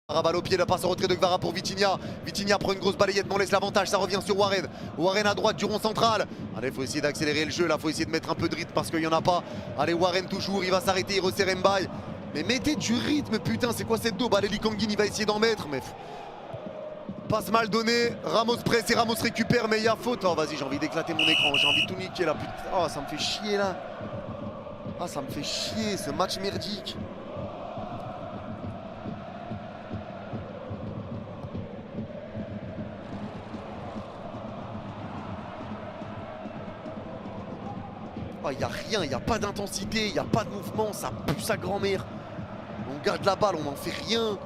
Balle au pied, la passe en retrait de Gvara pour Vitinha. Vitinha prend une grosse balayette, mais on laisse l'avantage, ça revient sur Warren. Warren à droite du rond central. Allez, faut essayer d'accélérer le jeu là, faut essayer de mettre un peu de rythme parce qu'il n'y en a pas. Allez, Warren toujours, il va s'arrêter, il resserre Mbaye. Mais mettez du rythme, putain, c'est quoi cette daube? Allez, Lee Kang-in, il va essayer d'en mettre, mais passe mal donné. Ramos presse et Ramos récupère, mais il y a faute. Oh, vas-y, j'ai envie d'éclater mon écran, j'ai envie de tout niquer là, putain. Oh, ça me fait chier là. Ah, ça me fait chier, ce match merdique. Il n'y a rien, il n'y a pas d'intensité, il n'y a pas de mouvement, ça pue sa grand-mère. On garde la balle, on n'en fait rien.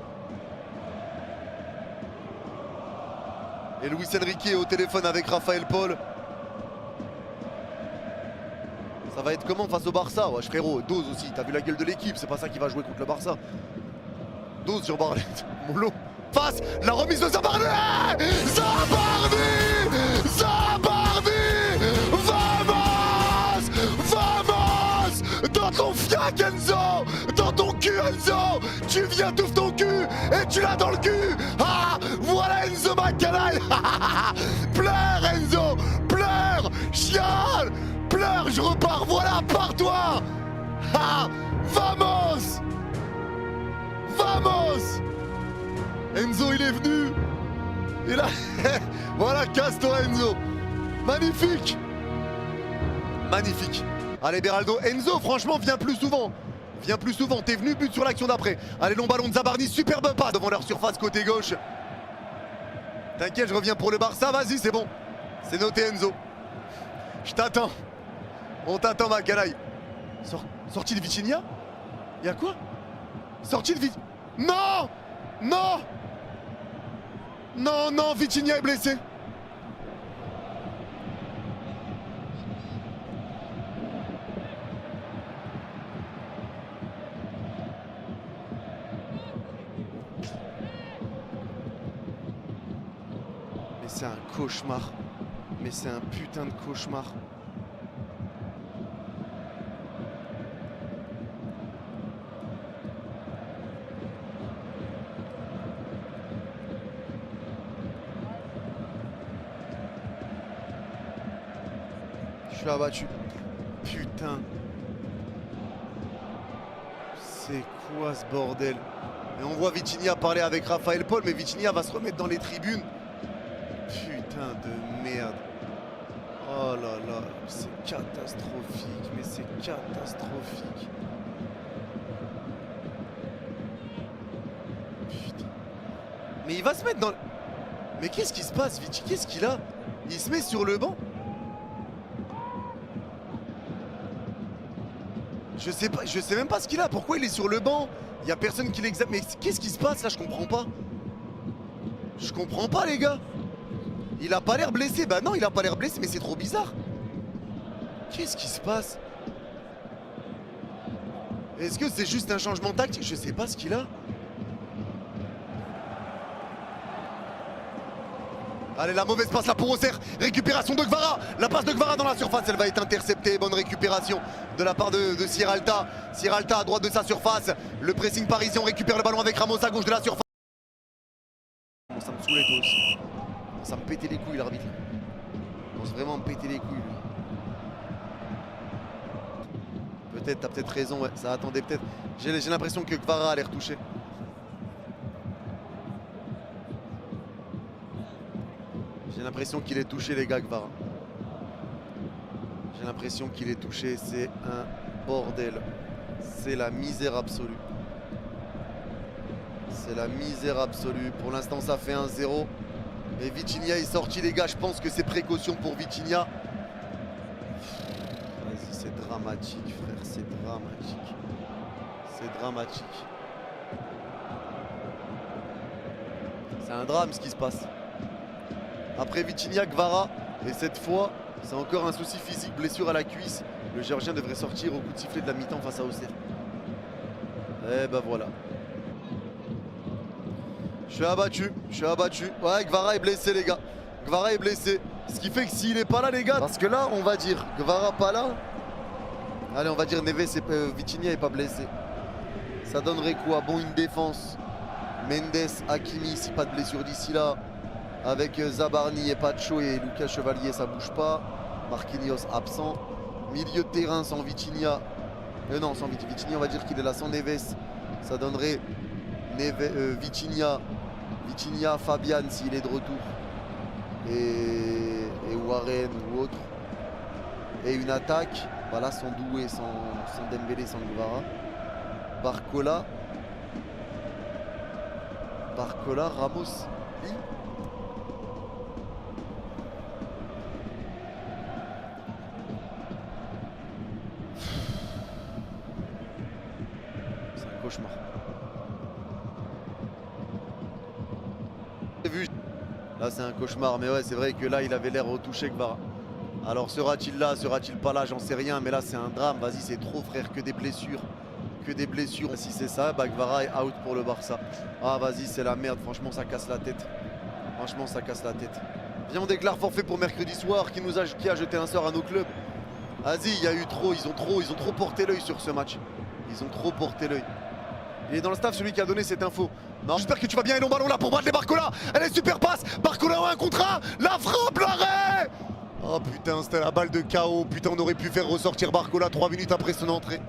Et Luis Enrique est au téléphone avec Raphaël Paul. Ça va être comment face au Barça? Wesh frérot, Dose aussi, t'as vu la gueule de l'équipe, c'est pas ça qui va jouer contre le Barça. Dose sur Barlet, mollo. Face, la remise de Zabardi. Dans ton fiac Enzo, dans ton cul Enzo, tu viens t'ouvres ton cul et tu l'as dans le cul. Ah, voilà Enzo Macalay. Pleure Enzo, pleure, chiale, pleure, je repars, voilà, pars-toi. Ah, vamos, vamos. Enzo il est venu, et là, voilà, casse-toi Enzo, magnifique, magnifique. Allez Beraldo, Enzo franchement viens plus souvent. Viens plus souvent, t'es venu, but sur l'action d'après. Allez, long ballon de Zabardi, superbe pas devant leur surface côté gauche. T'inquiète, je reviens pour le Barça, vas-y c'est bon. C'est noté Enzo. Je t'attends. On t'attend Macalay. Sortie de Vitinha. Y'a quoi? Sortie de Vitinha. Non. Non. Non, non, Vitinha est blessé. C'est un cauchemar, mais c'est un putain de cauchemar. Je suis abattu. Putain. C'est quoi ce bordel? Et on voit Vitinha parler avec Raphaël Paul, mais Vitinha va se remettre dans les tribunes. Putain de merde. Oh là là, c'est catastrophique, mais c'est catastrophique. Putain. Mais il va se mettre dans... Mais qu'est-ce qui se passe, Vici? Qu'est-ce qu'il a? Il se met sur le banc? Je sais même pas ce qu'il a. Pourquoi il est sur le banc? Il n'y a personne qui l'examine. Mais qu'est-ce qui se passe là? Je comprends pas. Je comprends pas les gars. Il a pas l'air blessé, bah non il a pas l'air blessé mais c'est trop bizarre. Qu'est-ce qui se passe? Est-ce que c'est juste un changement tactique? Je sais pas ce qu'il a. Allez la mauvaise passe là pour Auxerre. Récupération de Gvara. La passe de Gvara dans la surface, elle va être interceptée. Bonne récupération de la part de Sierralta. Sierralta à droite de sa surface. Le pressing parisien récupère le ballon avec Ramos à gauche de la surface. Ça me saoulait toi aussi. Ça me pétait les couilles l'arbitre. Il pense vraiment me péter les couilles lui. Peut-être, t'as peut-être raison, ouais, ça attendait peut-être. J'ai l'impression que Gvara a l'air touché. J'ai l'impression qu'il est touché les gars, Gvara. J'ai l'impression qu'il est touché, c'est un bordel. C'est la misère absolue. C'est la misère absolue. Pour l'instant ça fait 1-0. Et Vitinha est sorti les gars, je pense que c'est précaution pour Vitinha. Vas-y, c'est dramatique frère, c'est dramatique. C'est dramatique. C'est un drame ce qui se passe. Après Vitinha, Gvara, et cette fois, c'est encore un souci physique, blessure à la cuisse. Le Géorgien devrait sortir au coup de sifflet de la mi-temps face à Auxerre. Et ben voilà. Je suis abattu, je suis abattu. Ouais, Gvara est blessé les gars. Gvara est blessé. Ce qui fait que s'il est pas là les gars, parce que là on va dire Gvara pas là. Allez on va dire Neves et Vitinha est pas blessé. Ça donnerait quoi? Bon, une défense Mendes, Hakimi, si pas de blessure d'ici là. Avec Zabarni et Pacho et Lucas Chevalier, ça bouge pas. Marquinhos absent. Milieu de terrain sans Vitinha. Non, sans Vitinha, on va dire qu'il est là sans Neves. Ça donnerait Vitinha, Fabian s'il est de retour. Et Warren ou autre. Et une attaque. Voilà, sans Doué, sans Dembélé, sans Guevara. Barcola, Ramos, Lee. C'est un cauchemar. J'ai vu. Là c'est un cauchemar, mais ouais c'est vrai que là il avait l'air retouché Guevara. Alors sera-t-il là, sera-t-il pas là, j'en sais rien, mais là c'est un drame, vas-y c'est trop frère, que des blessures. Si c'est ça, bah Guevara est out pour le Barça. Ah vas-y c'est la merde, franchement ça casse la tête. Franchement ça casse la tête. Viens on déclare forfait pour mercredi soir, qui a jeté un sort à nos clubs. Vas-y, il y a eu trop, ils ont trop porté l'œil sur ce match. Ils ont trop porté l'œil. Il est dans le staff celui qui a donné cette info. Non, j'espère que tu vas bien, et long ballon là pour Bradley Barcola. Elle est super passe, Barcola a un contre un, la frappe, l'arrêt. Oh putain, c'était la balle de KO. Putain, on aurait pu faire ressortir Barcola 3 minutes après son entrée.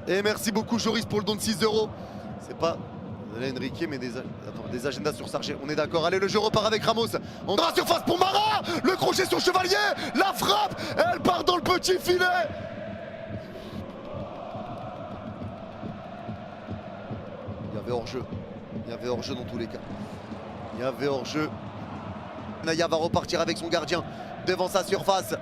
Et merci beaucoup Joris pour le don de 6 €. C'est pas Enrique mais des agendas surchargés. On est d'accord. Allez, le jeu repart avec Ramos. On a la surface pour Mara. Le crochet sur Chevalier. La frappe. Elle part dans le petit filet. Il y avait hors-jeu. Il y avait hors-jeu dans tous les cas. Il y avait hors-jeu. Naya va repartir avec son gardien devant sa surface.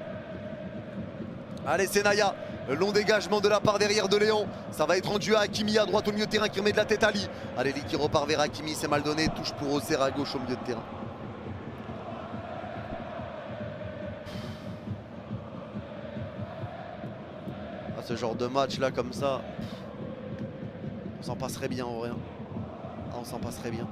Allez, c'est Naya. Le long dégagement de la part derrière de Léon. Ça va être rendu à Hakimi à droite au milieu de terrain qui remet de la tête à Lee. Allez, Lee qui repart vers Hakimi, c'est mal donné. Touche pour Auxerre à gauche au milieu de terrain. Ah, ce genre de match là comme ça, on s'en passerait bien en vrai. Ah, on s'en passerait bien.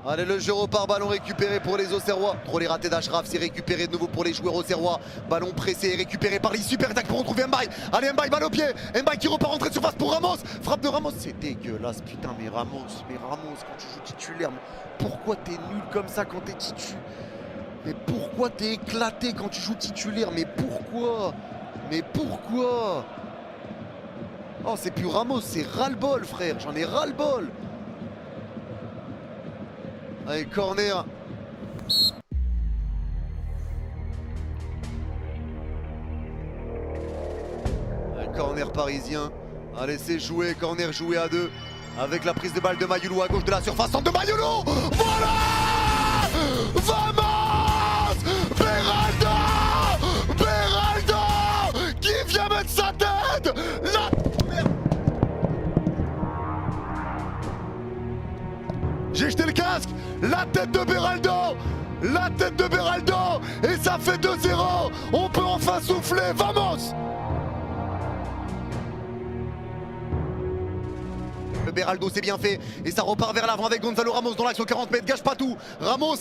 Allez, le jeu repart, ballon récupéré pour les Auxerrois. Trop les ratés d'Ashraf, c'est récupéré de nouveau pour les joueurs Auxerrois. Ballon pressé et récupéré par les super attaque pour retrouver Mbaye. Allez, Mbaye, balle au pied. Mbaye qui repart entrée de surface pour Ramos. Frappe de Ramos, c'est dégueulasse, putain, mais Ramos, quand tu joues titulaire, pourquoi t'es nul comme ça quand t'es titulaire? Mais pourquoi t'es éclaté quand tu joues titulaire? Mais pourquoi? Oh, c'est plus Ramos, c'est ras-le-bol, frère, j'en ai ras-le-bol. Allez, corner. Un corner parisien. Allez, c'est joué, corner joué à 2. Avec la prise de balle de Mayulu à gauche de la surface. Centre de Mayulu. Voilà. Vamos. Beraldo qui vient mettre sa tête. J'ai jeté le casque. La tête de Beraldo. Et ça fait 2-0. On peut enfin souffler. Vamos. Le Beraldo, c'est bien fait. Et ça repart vers l'avant avec Gonzalo Ramos dans l'axe aux 40 mètres. Gâche pas tout. Ramos.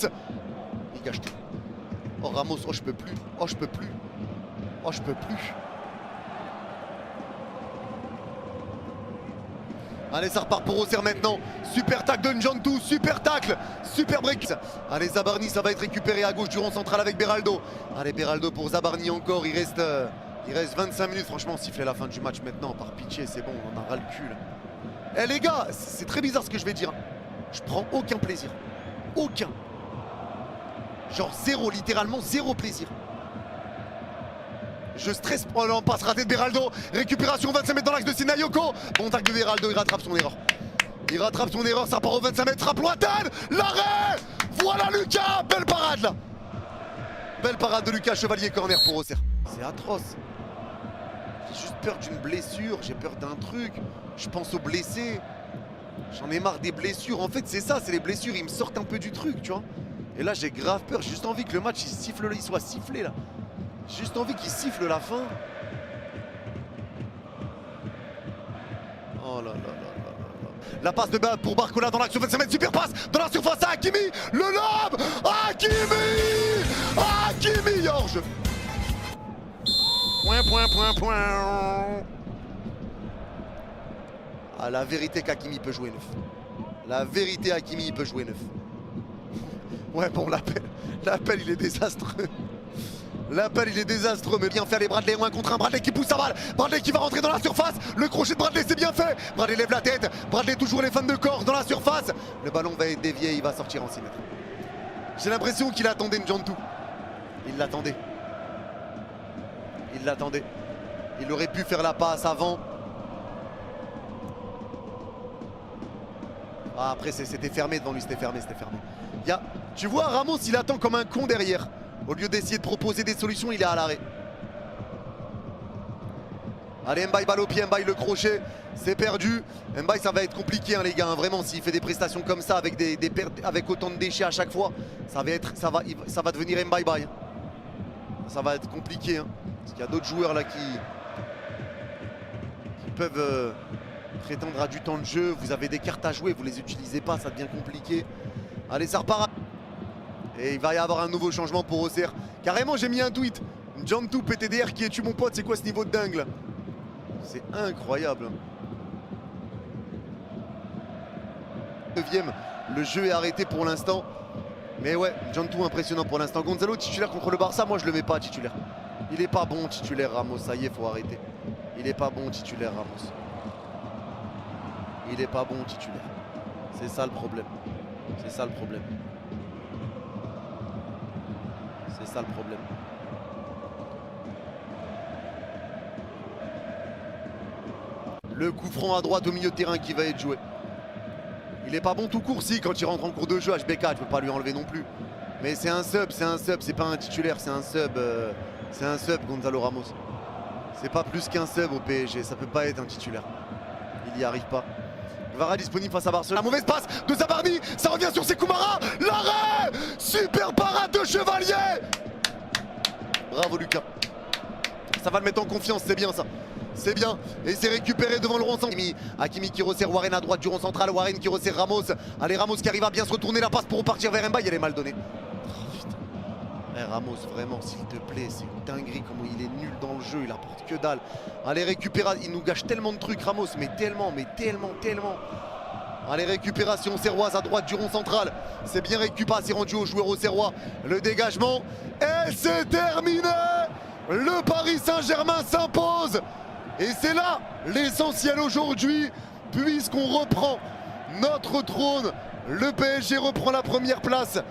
Il gâche tout. Oh Ramos, oh je peux plus. Allez, ça repart pour Auxerre maintenant. Super tacle de Njantou, super tacle, super break. Allez, Zabarni, ça va être récupéré à gauche du rond central avec Beraldo. Allez, Beraldo pour Zabarni encore. Il reste 25 minutes. Franchement, siffler la fin du match maintenant, par pitié, c'est bon, on en a ras le cul. Eh les gars, c'est très bizarre ce que je vais dire. Je prends aucun plaisir. Aucun. Genre zéro, littéralement zéro plaisir. Je stresse pour le passe raté de Beraldo. Récupération 25 mètres dans l'axe de Sinayoko. Contact de Beraldo, il rattrape son erreur. Ça part au 25 mètres, frappe lointaine. L'arrêt. Voilà Lucas. Belle parade là. Belle parade de Lucas Chevalier, corner pour Auxerre. C'est atroce. J'ai juste peur d'une blessure, j'ai peur d'un truc. Je pense aux blessés. J'en ai marre des blessures. En fait, c'est ça, c'est les blessures. Ils me sortent un peu du truc, tu vois. Et là, j'ai grave peur. J'ai juste envie que le match il soit sifflé là. J'ai juste envie qu'il siffle la fin. Oh là là là là. La passe de balle pour Barcola dans l'action 25 mètres, super passe dans la surface à Hakimi. Le lob. Hakimi Georges. Point. Ah, la vérité qu'Hakimi peut jouer neuf. La vérité, Hakimi, il peut jouer neuf. Ouais, bon, l'appel, il est désastreux. L'appel, il est désastreux, mais bien faire les Bradley 1 contre 1. Bradley qui pousse sa balle. Bradley qui va rentrer dans la surface. Le crochet de Bradley, c'est bien fait. Bradley lève la tête. Bradley, toujours les fans de Corse dans la surface. Le ballon va être dévié, il va sortir en 6 mètres. J'ai l'impression qu'il attendait N'Djantou. Il l'attendait. Il l'attendait. Il aurait pu faire la passe avant. Ah, après, c'était fermé devant lui, c'était fermé. Tu vois, Ramos, il attend comme un con derrière. Au lieu d'essayer de proposer des solutions, il est à l'arrêt. Allez, Mbaye, balle au pied, Mbaye, le crochet, c'est perdu. Mbaye, ça va être compliqué, hein, les gars, hein, vraiment, s'il fait des prestations comme ça, avec, avec autant de déchets à chaque fois, ça va devenir Mbaye. Ça va être compliqué, hein, parce qu'il y a d'autres joueurs là qui peuvent prétendre à du temps de jeu. Vous avez des cartes à jouer, vous les utilisez pas, ça devient compliqué. Allez, ça repart. Et il va y avoir un nouveau changement pour Auxerre. Carrément, j'ai mis un tweet. N'Djantou PTDR qui es-tu mon pote, c'est quoi ce niveau de dingue là? C'est incroyable. 9e, le jeu est arrêté pour l'instant. Mais ouais, N'Djantou impressionnant pour l'instant. Gonzalo titulaire contre le Barça, moi je le mets pas titulaire. Il est pas bon titulaire Ramos, ça y est, faut arrêter. Il est pas bon titulaire Ramos. Il est pas bon titulaire. C'est ça le problème. C'est ça le problème. C'est ça le problème. Le coup franc à droite au milieu de terrain qui va être joué. Il est pas bon tout court, si, quand il rentre en cours de jeu, HBK, je peux pas lui enlever non plus. Mais c'est un sub, c'est pas un titulaire, c'est un sub Gonzalo Ramos. C'est pas plus qu'un sub au PSG, ça peut pas être un titulaire. Il n'y arrive pas. Vara disponible face à Barcelone. La mauvaise passe de Zabarni, ça revient sur Sekoumara. L'arrêt, super parade de Chevalier. Bravo Lucas. Ça va le mettre en confiance, c'est bien ça. C'est bien. Et c'est récupéré devant le rond central. Hakimi qui resserre Warren à droite du rond central. Warren qui resserre Ramos. Allez, Ramos qui arrive à bien se retourner. La passe pour repartir vers Mbaye. Elle est mal donnée. Oh, putain. Eh, Ramos, vraiment, s'il te plaît, c'est une dinguerie comment il est nul dans le jeu. Il apporte que dalle. Allez, récupération. Il nous gâche tellement de trucs, Ramos. Mais tellement. Allez, récupération serroise à droite du rond central. C'est bien récupéré. C'est rendu au joueur au serrois. Le dégagement. Et c'est terminé. Le Paris Saint-Germain s'impose. Et c'est là l'essentiel aujourd'hui, puisqu'on reprend notre trône. Le PSG reprend la première place.